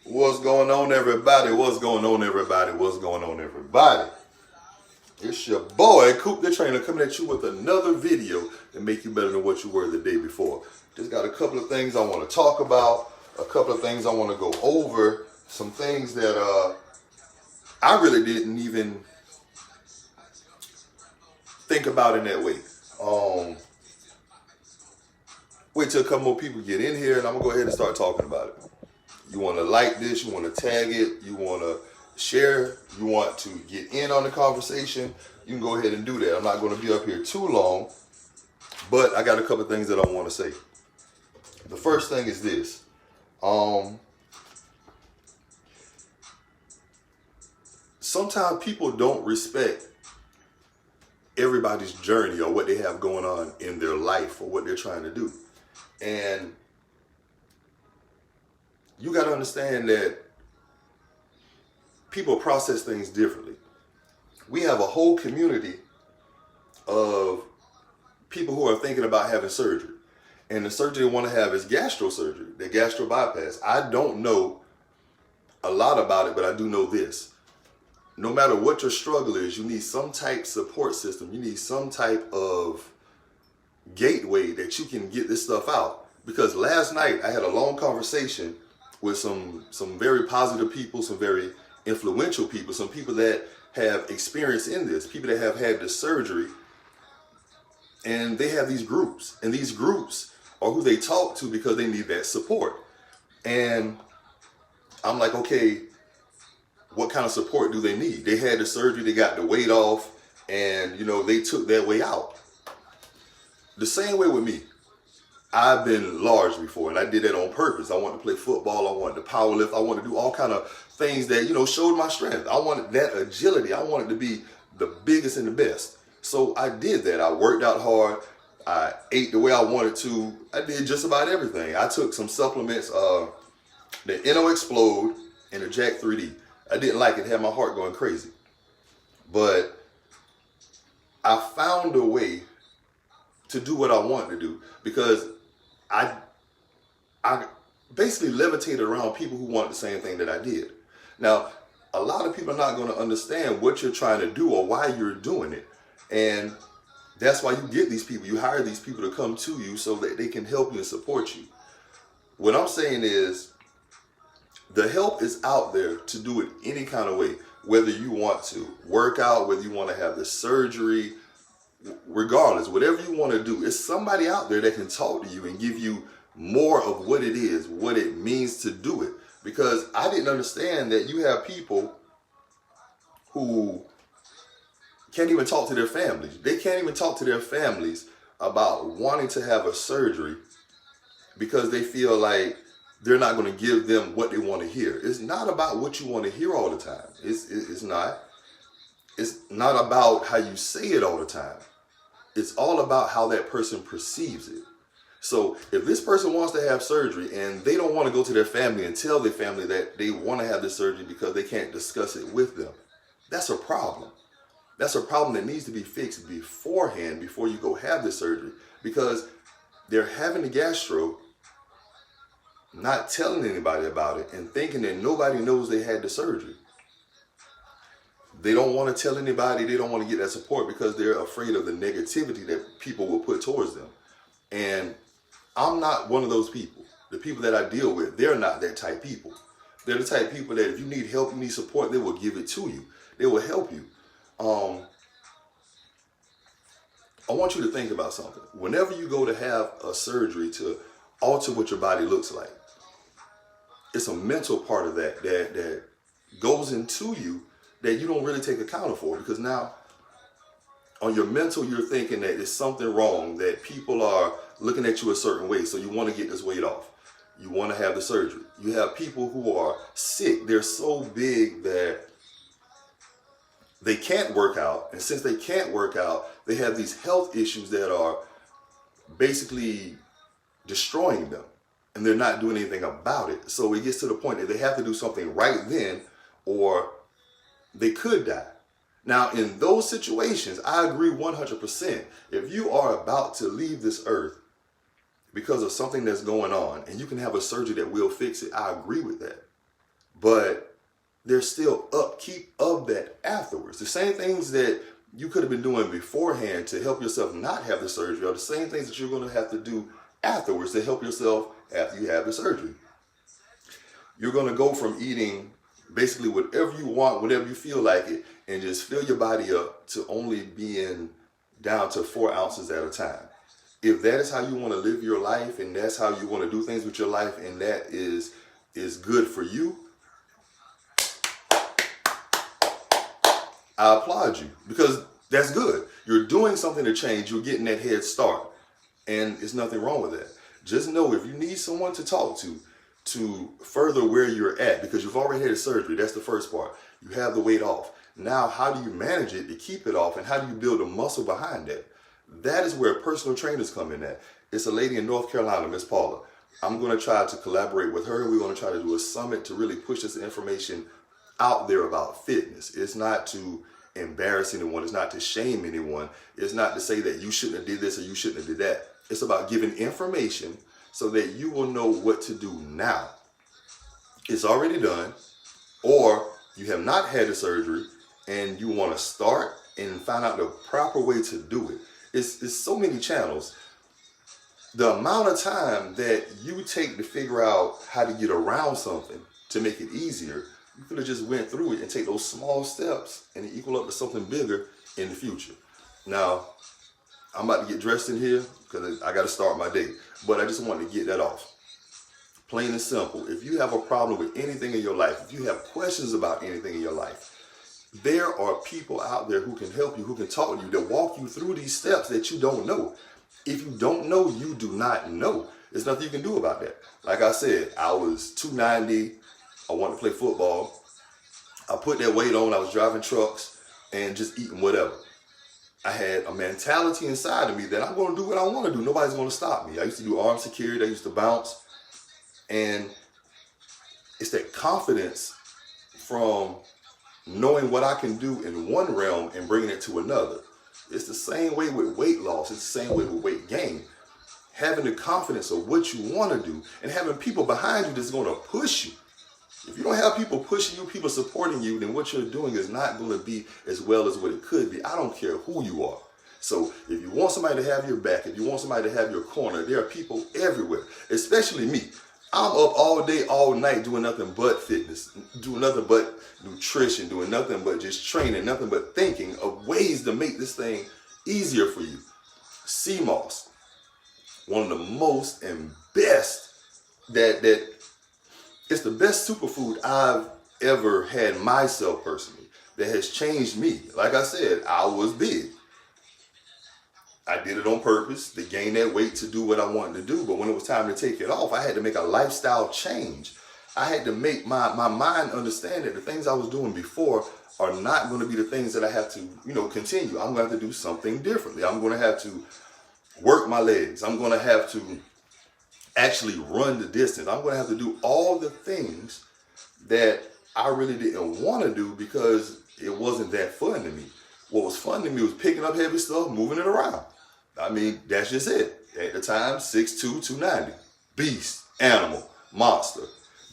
What's going on, everybody? What's going on, everybody? What's going on, everybody? It's your boy, Coop the Trainer, coming at you with another video to make you better than what you were the day before. Just got a couple of things I want to talk about, a couple of things I want to go over, some things that I really didn't even think about in that way. Wait till a couple more people get in here and I'm going to go ahead and start talking about it. You want to like this, you want to tag it, you want to share, you want to get in on the conversation, you can go ahead and do that. I'm not going to be up here too long, but I got a couple of things that I want to say. The first thing is this. Sometimes people don't respect everybody's journey or what they have going on in their life or what they're trying to do. And you got to understand that people process things differently. We have a whole community of people who are thinking about having surgery. And the surgery they want to have is gastro surgery, the gastro bypass. I don't know a lot about it, but I do know this. No matter what your struggle is, you need some type of support system. You need some type of gateway that you can get this stuff out. Because last night I had a long conversation with some very positive people, some very influential people, some people that have experience in this, people that have had the surgery, and they have these groups, and these groups are who they talk to because they need that support. And I'm like, okay, what kind of support do they need? They had the surgery, they got the weight off, and they took their way out. The same way with me. I've been large before, and I did that on purpose. I wanted to play football, I wanted to power lift, I wanted to do all kind of things that, showed my strength. I wanted that agility. I wanted to be the biggest and the best. So I did that. I worked out hard. I ate the way I wanted to. I did just about everything. I took some supplements, the NO Explode and the Jack 3D. I didn't like it. It had my heart going crazy. But I found a way to do what I wanted to do because I basically levitated around people who wanted the same thing that I did. Now, a lot of people are not going to understand what you're trying to do or why you're doing it. And that's why you get these people. You hire these people to come to you so that they can help you and support you. What I'm saying is the help is out there to do it any kind of way. Whether you want to work out, whether you want to have the surgery, regardless, whatever you want to do, it's somebody out there that can talk to you and give you more of what it is, what it means to do it. Because I didn't understand that you have people who can't even talk to their families. They can't even talk to their families about wanting to have a surgery because they feel like they're not going to give them what they want to hear. It's not about what you want to hear all the time. It's not. It's not about how you say it all the time. It's all about how that person perceives it. So if this person wants to have surgery and they don't want to go to their family and tell their family that they want to have this surgery because they can't discuss it with them, that's a problem. That's a problem that needs to be fixed beforehand, before you go have this surgery. Because they're having the gastro, not telling anybody about it, and thinking that nobody knows they had the surgery. They don't want to tell anybody. They don't want to get that support because they're afraid of the negativity that people will put towards them. And I'm not one of those people. The people that I deal with, they're not that type people. They're the type people that if you need help, you need support, they will give it to you. They will help you. I want you to think about something. Whenever you go to have a surgery to alter what your body looks like, it's a mental part of that goes into you that you don't really take account for, because now on your mental, you're thinking that there's something wrong, that people are looking at you a certain way. So you want to get this weight off. You want to have the surgery. You have people who are sick. They're so big that they can't work out. And since they can't work out, they have these health issues that are basically destroying them. And they're not doing anything about it. So it gets to the point that they have to do something right then, or they could die. Now, in those situations, I agree 100%. If you are about to leave this earth because of something that's going on, and you can have a surgery that will fix it, I agree with that. but there's still upkeep of that afterwards. The same things that you could have been doing beforehand to help yourself not have the surgery are the same things that you're going to have to do afterwards to help yourself after you have the surgery. You're going to go from eating basically whatever you want, whatever you feel like it, and just fill your body up to only being down to 4 ounces at a time. If that is how you want to live your life, and that's how you want to do things with your life, and that is good for you, I applaud you, because that's good. You're doing something to change. You're getting that head start, and there's nothing wrong with that. Just know if you need someone to talk to further where you're at, because you've already had a surgery, that's the first part. You have the weight off. Now, how do you manage it to keep it off, and how do you build a muscle behind that? That is where personal trainers come in at. It's a lady in North Carolina, Miss Paula. I'm going to try to collaborate with her. We're going to try to do a summit to really push this information out there about fitness. It's not to embarrass anyone. It's not to shame anyone. It's not to say that you shouldn't have did this or you shouldn't have did that. It's about giving information so that you will know what to do now. It's already done, or you have not had the surgery and you want to start and find out the proper way to do it. It's so many channels. The amount of time that you take to figure out how to get around something to make it easier, you could have just went through it and take those small steps and equal up to something bigger in the future. Now, I'm about to get dressed in here because I got to start my day, but I just wanted to get that off. Plain and simple. If you have a problem with anything in your life, if you have questions about anything in your life, there are people out there who can help you, who can talk to you, that walk you through these steps that you don't know. If you don't know, you do not know. There's nothing you can do about that. Like I said, I was 290. I wanted to play football. I put that weight on. I was driving trucks and just eating whatever. I had a mentality inside of me that I'm going to do what I want to do. Nobody's going to stop me. I used to do arm security. I used to bounce. And it's that confidence from knowing what I can do in one realm and bringing it to another. It's the same way with weight loss. It's the same way with weight gain. Having the confidence of what you want to do and having people behind you that's going to push you. If you don't have people pushing you, people supporting you, then what you're doing is not going to be as well as what it could be. I don't care who you are. So if you want somebody to have your back, if you want somebody to have your corner, there are people everywhere, especially me. I'm up all day, all night doing nothing but fitness, doing nothing but nutrition, doing nothing but just training, nothing but thinking of ways to make this thing easier for you. CMOS, one of the most and best, that it's the best superfood I've ever had myself personally, that has changed me. Like I said, I was big. I did it on purpose to gain that weight to do what I wanted to do. But when it was time to take it off, I had to make a lifestyle change. I had to make my mind understand that the things I was doing before are not going to be the things that I have to, continue. I'm going to have to do something differently. I'm going to have to work my legs. I'm going to have to actually run the distance. I'm going to have to do all the things that I really didn't want to do because it wasn't that fun to me. What was fun to me was picking up heavy stuff, moving it around. I mean, that's just it. At the time, 6'2", 290. Beast, animal, monster.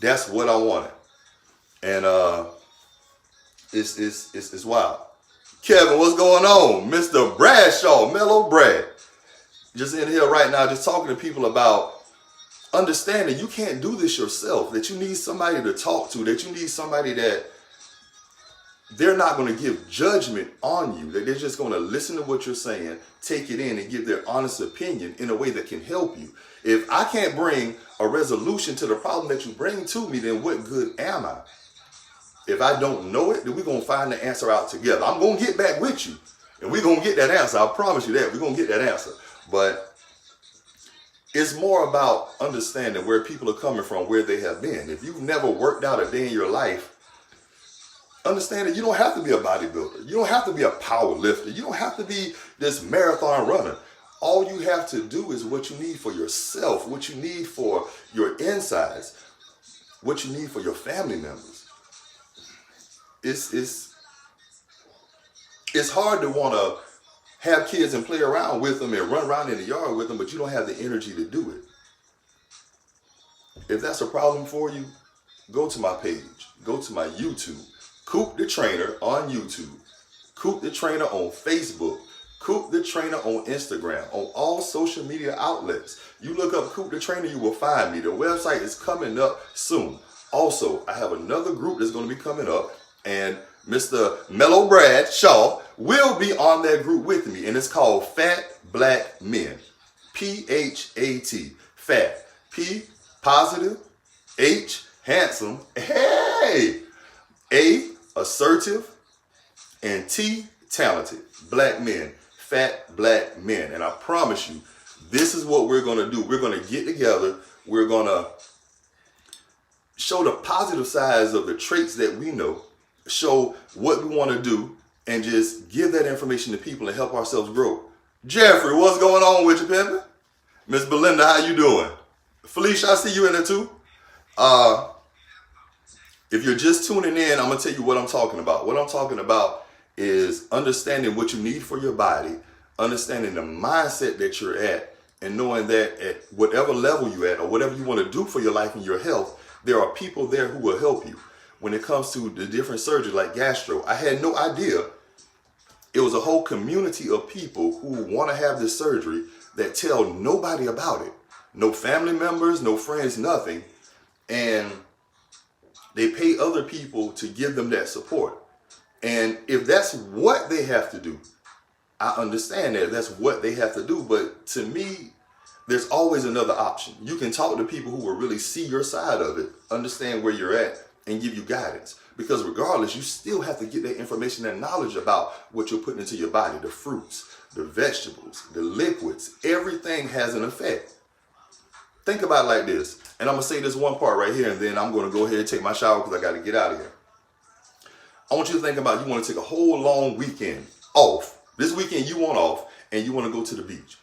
That's what I wanted. And it's wild. Kevin, what's going on? Mr. Bradshaw, Mellow Brad. Just in here right now, just talking to people about understanding you can't do this yourself, that you need somebody to talk to, that you need somebody that they're not going to give judgment on you, that they're just going to listen to what you're saying, take it in, and give their honest opinion in a way that can help you. If I can't bring a resolution to the problem that you bring to me, then what good am I? If I don't know it, then we're going to find the answer out together. I'm going to get back with you, and we're going to get that answer. I promise you that. We're going to get that answer. But it's more about understanding where people are coming from, where they have been. If you've never worked out a day in your life, understand that you don't have to be a bodybuilder. You don't have to be a power lifter. You don't have to be this marathon runner. All you have to do is what you need for yourself, what you need for your insides, what you need for your family members. It's hard to want to have kids and play around with them and run around in the yard with them, but you don't have the energy to do it. If that's a problem for you, go to my page, go to my YouTube, Coop the Trainer on YouTube, Coop the Trainer on Facebook, Coop the Trainer on Instagram, on all social media outlets. You look up Coop the Trainer, you will find me. The website is coming up soon. Also, I have another group that's going to be coming up, and Mr. Mellow Brad Shaw will be on that group with me, and it's called Fat Black Men. P-H-A-T. Fat. P, positive. H, handsome. Hey! A, assertive. And T, talented. Black men. Fat black men. And I promise you, this is what we're going to do. We're going to get together. We're going to show the positive sides of the traits that we know, show what we want to do, and just give that information to people and help ourselves grow. Jeffrey, what's going on with you, pimpin'? Miss Belinda, how you doing? Felicia, I see you in there too. If you're just tuning in, I'm going to tell you what I'm talking about. What I'm talking about is understanding what you need for your body, understanding the mindset that you're at, and knowing that at whatever level you're at or whatever you want to do for your life and your health, there are people there who will help you. When it comes to the different surgeries like gastro, I had no idea it was a whole community of people who want to have this surgery that tell nobody about it. No family members, no friends, nothing. And they pay other people to give them that support. And if that's what they have to do, I understand that that's what they have to do. But to me, there's always another option. You can talk to people who will really see your side of it, understand where you're at, and give you guidance. Because regardless, you still have to get that information and knowledge about what you're putting into your body, the fruits, the vegetables, the liquids. Everything has an effect. Think about it like this. And I'm going to say this one part right here, and then I'm going to go ahead and take my shower because I got to get out of here. I want you to think about, you want to take a whole long weekend off. This weekend you want off, and you want to go to the beach.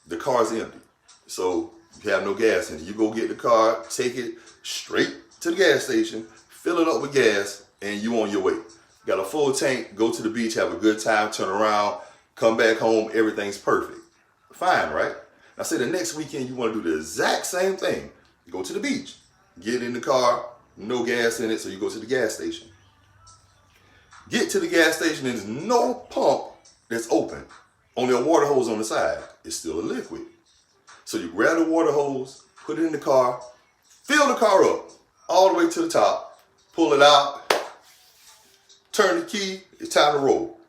The car's empty. So you have no gas in it. You go get the car, take it straight to the gas station, fill it up with gas, and you on your way. Got a full tank, go to the beach, have a good time, turn around, come back home, everything's perfect. Fine, right? Now say the next weekend you want to do the exact same thing. Go to the beach, get in the car, no gas in it, so you go to the gas station. Get to the gas station and there's no pump that's open. Only a water hose on the side. It's still a liquid. So you grab the water hose, put it in the car, fill the car up all the way to the top, pull it out, turn the key, it's time to roll.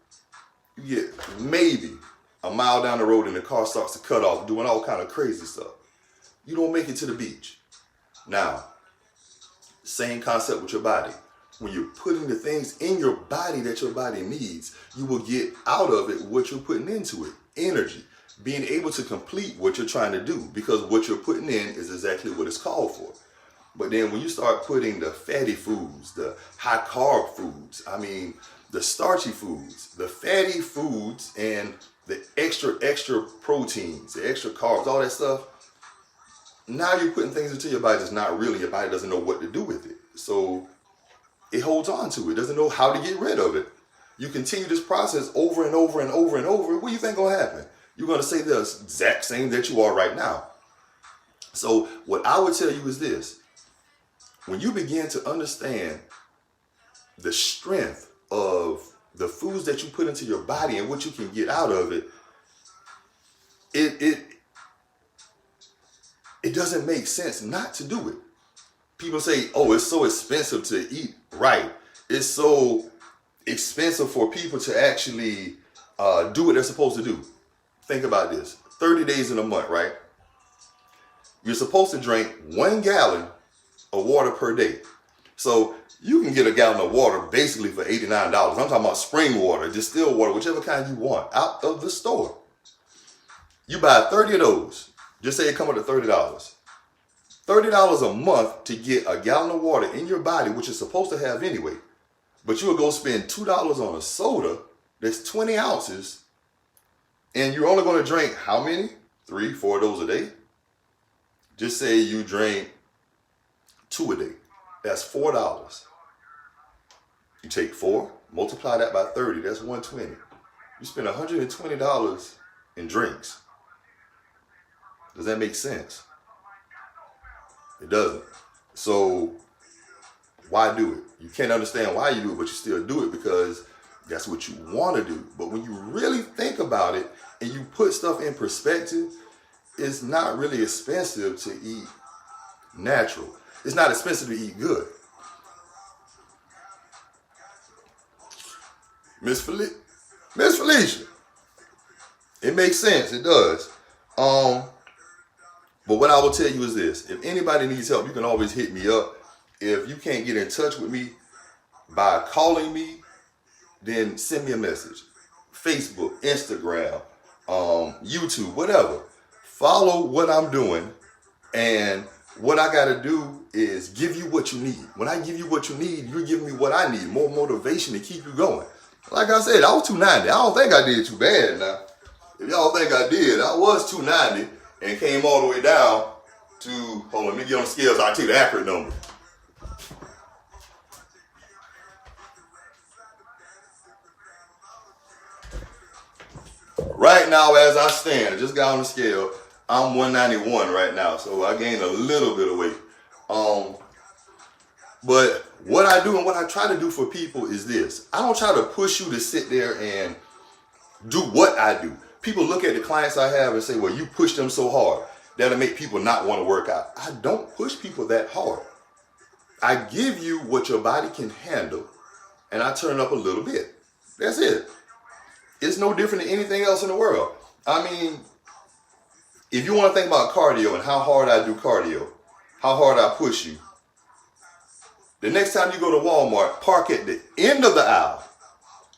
You get maybe a mile down the road and the car starts to cut off, doing all kind of crazy stuff. You don't make it to the beach. Now, same concept with your body. When you're putting the things in your body that your body needs, you will get out of it what you're putting into it. Energy. Being able to complete what you're trying to do, because what you're putting in is exactly what it's called for. But then when you start putting the fatty foods, the high carb foods, the starchy foods, the fatty foods, and the extra proteins, the extra carbs, all that stuff, now you're putting things into your body that's not really, your body doesn't know what to do with it. So it holds on to it, doesn't know how to get rid of it. You continue this process over and over and over and over. What do you think gonna happen? You're gonna say the exact same that you are right now. So what I would tell you is this. When you begin to understand the strength of the foods that you put into your body and what you can get out of it, it doesn't make sense not to do it. People say, oh, it's so expensive to eat right. It's so expensive for people to actually do what they're supposed to do. Think about this. 30 days in a month, right? You're supposed to drink 1 gallon of water per day. So you can get a gallon of water basically for $89. I'm talking about spring water, distilled water, whichever kind you want, out of the store. You buy 30 of those. Just say it come up to $30. $30 a month to get a gallon of water in your body, which you're supposed to have anyway. But you will go spend $2 on a soda that's 20 ounces, and you're only going to drink how many? 3, 4 of those a day? Just say you drink 2 a day. That's $4. You take 4, multiply that by 30, that's $120. You spend $120 in drinks. Does that make sense? It doesn't. So why do it? You can't understand why you do it, but you still do it because that's what you want to do. But when you really think about it and you put stuff in perspective, it's not really expensive to eat natural. It's not expensive to eat good. Miss Felicia, it makes sense. It does. But what I will tell you is this. If anybody needs help, you can always hit me up. If you can't get in touch with me by calling me, then send me a message. Facebook, Instagram, YouTube, whatever. Follow what I'm doing. And what I got to do is give you what you need. When I give you what you need, you're giving me what I need. More motivation to keep you going. Like I said, I was 290. I don't think I did too bad now. If y'all think I did, I was 290 and came all the way down to, hold on, let me get on the scales. I'll tell you the accurate number. Right now, as I stand, I just got on the scale, I'm 191 right now. So I gained a little bit of weight. But what I do and what I try to do for people is this. I don't try to push you to sit there and do what I do. People look at the clients I have and say, well, you push them so hard. That'll make people not want to work out. I don't push people that hard. I give you what your body can handle and I turn up a little bit. That's it. It's no different than anything else in the world. I mean, if you want to think about cardio and how hard I do cardio, how hard I push you, the next time you go to Walmart, park at the end of the aisle.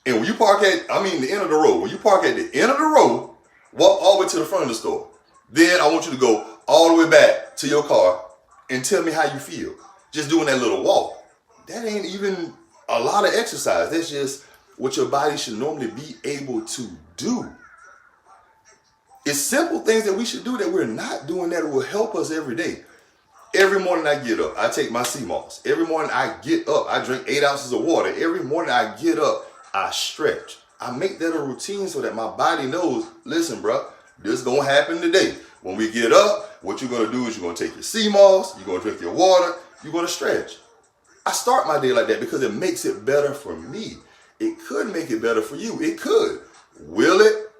And when you park at, the end of the row. When you park at the end of the row, walk all the way to the front of the store. Then I want you to go all the way back to your car and tell me how you feel. Just doing that little walk. That ain't even a lot of exercise. That's just what your body should normally be able to do. It's simple things that we should do that we're not doing that will help us every day. Every morning I get up, I take my cmos. Every morning I get up, I drink 8 ounces of water. Every morning I get up, I stretch. I make that a routine so that my body knows, listen, bro, this is going to happen today. When we get up, what you're going to do is you're going to take your cmos, you're going to drink your water, you're going to stretch. I start my day like that because it makes it better for me. It could make it better for you. It could. Will it?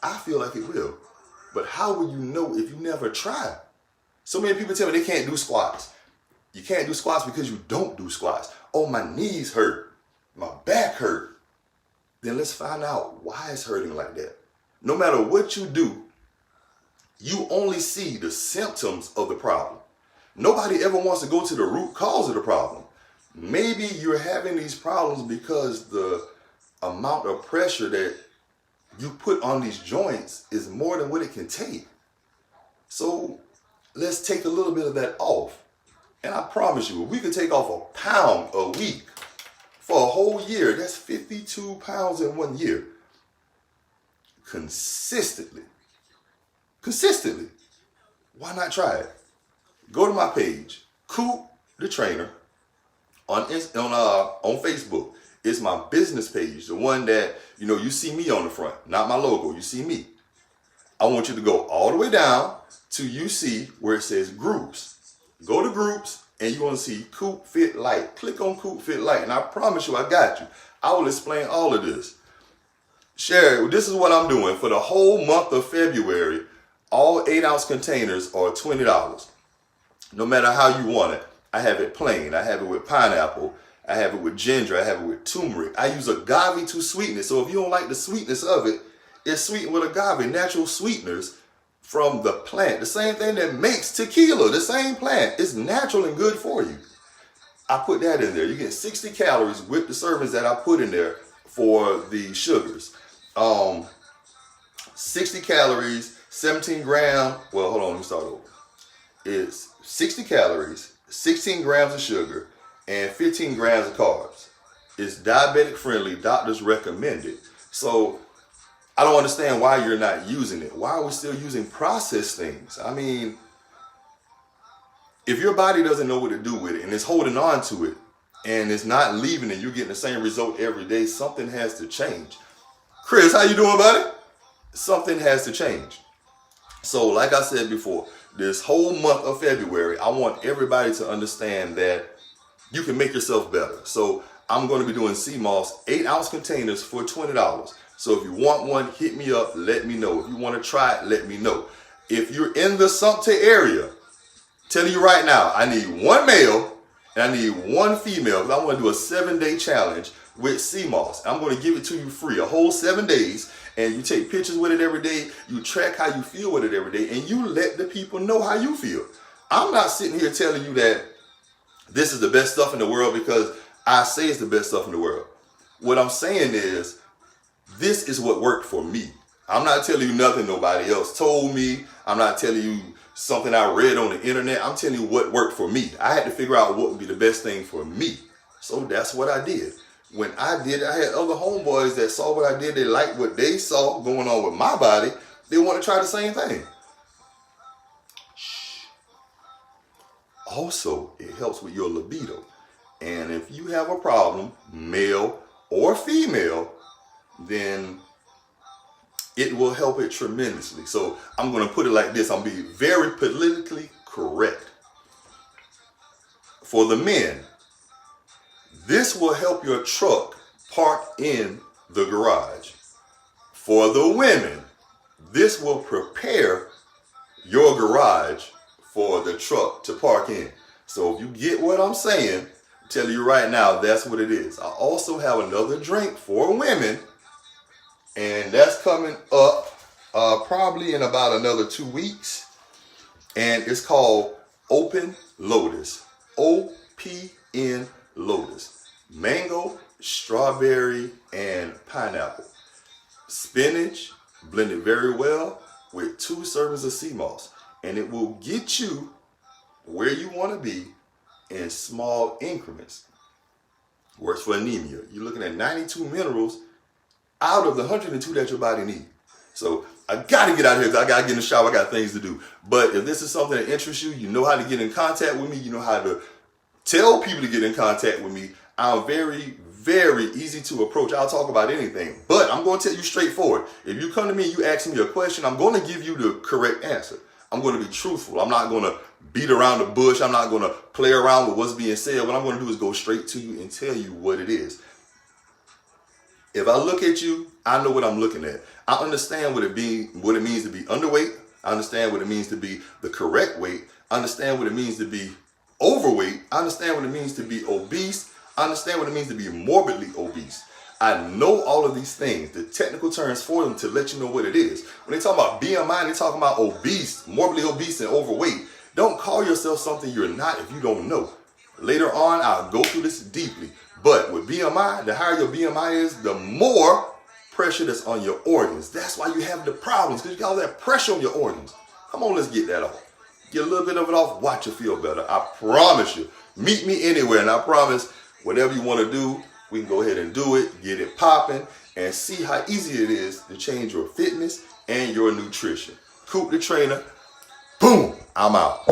I feel like it will. But how will you know if you never try? So many people tell me they can't do squats. You can't do squats because you don't do squats. Oh, my knees hurt. My back hurt. Then let's find out why it's hurting like that. No matter what you do, you only see the symptoms of the problem. Nobody ever wants to go to the root cause of the problem. Maybe you're having these problems because the amount of pressure that you put on these joints is more than what it can take. So let's take a little bit of that off. And I promise you, if we could take off a pound a week for a whole year, that's 52 pounds in 1 year. Consistently. Why not try it? Go to my page, Coop the Trainer, on Facebook. It's my business page, the one that, you see me on the front, not my logo, you see me. I want you to go all the way down till you see where it says groups. Go to groups and you're going to see Coop Fit Light. Click on Coop Fit Light and I promise you I got you. I will explain all of this. Sherry, this is what I'm doing. For the whole month of February, all 8-ounce containers are $20. No matter how you want it. I have it plain. I have it with pineapple. I have it with ginger. I have it with turmeric. I use agave to sweeten it. So if you don't like the sweetness of it, it's sweetened with agave, natural sweeteners from the plant. The same thing that makes tequila, the same plant. It's natural and good for you. I put that in there. You get 60 calories with the servings that I put in there for the sugars. 60 calories, 17 grams. Well, hold on, let me start over. It's 60 calories, 16 grams of sugar, and 15 grams of carbs. It's diabetic friendly. Doctors recommend it. So I don't understand why you're not using it. Why are we still using processed things? I mean, if your body doesn't know what to do with it and it's holding on to it and it's not leaving and you're getting the same result every day, something has to change. Chris, how you doing about it? Something has to change. So like I said before, this whole month of February, I want everybody to understand that you can make yourself better. So I'm going to be doing cmos 8-ounce containers for $20. So if you want one, hit me up, let me know. If you want to try it, let me know. If you're in the Sumter area, telling you right now, I need one male and I need one female, because I want to do a 7-day challenge with cmos. I'm going to give it to you free, a whole 7 days, and you take pictures with it every day, you track how you feel with it every day, and you let the people know how you feel. I'm not sitting here telling you that this is the best stuff in the world because I say it's the best stuff in the world. What I'm saying is, this is what worked for me. I'm not telling you nothing nobody else told me. I'm not telling you something I read on the internet. I'm telling you what worked for me. I had to figure out what would be the best thing for me. So that's what I did. When I did it, I had other homeboys that saw what I did. They liked what they saw going on with my body. They want to try the same thing. Also, it helps with your libido. And if you have a problem, male or female, then it will help it tremendously. So I'm going to put it like this. I'm going to be very politically correct. For the men, this will help your truck park in the garage. For the women, this will prepare your garage for the truck to park in. So if you get what I'm saying, I'm telling you right now, that's what it is. I also have another drink for women, and that's coming up probably in about another 2 weeks. And it's called Open Lotus. OPN Lotus. Mango, strawberry, and pineapple. Spinach, blended very well with 2 servings of cmos. And it will get you where you want to be in small increments. Works for anemia. You're looking at 92 minerals out of the 102 that your body needs. So I got to get out of here because I got to get in the shower. I got things to do. But if this is something that interests you, you know how to get in contact with me. You know how to tell people to get in contact with me. I'm very, very easy to approach. I'll talk about anything. But I'm going to tell you straightforward. If you come to me and you ask me a question, I'm going to give you the correct answer. I'm going to be truthful. I'm not going to beat around the bush. I'm not going to play around with what's being said. What I'm going to do is go straight to you and tell you what it is. If I look at you, I know what I'm looking at. I understand what it means to be underweight. I understand what it means to be the correct weight. I understand what it means to be overweight. I understand what it means to be obese. I understand what it means to be morbidly obese. I know all of these things, the technical terms for them, to let you know what it is. When they talk about BMI, they're talking about obese, morbidly obese, and overweight. Don't call yourself something you're not if you don't know. Later on, I'll go through this deeply. But with BMI, the higher your BMI is, the more pressure that's on your organs. That's why you have the problems, because you got all that pressure on your organs. Come on, let's get that off. Get a little bit of it off, watch you feel better. I promise you. Meet me anywhere, and I promise whatever you want to do, we can go ahead and do it, get it popping, and see how easy it is to change your fitness and your nutrition. Coop the Trainer. Boom, I'm out.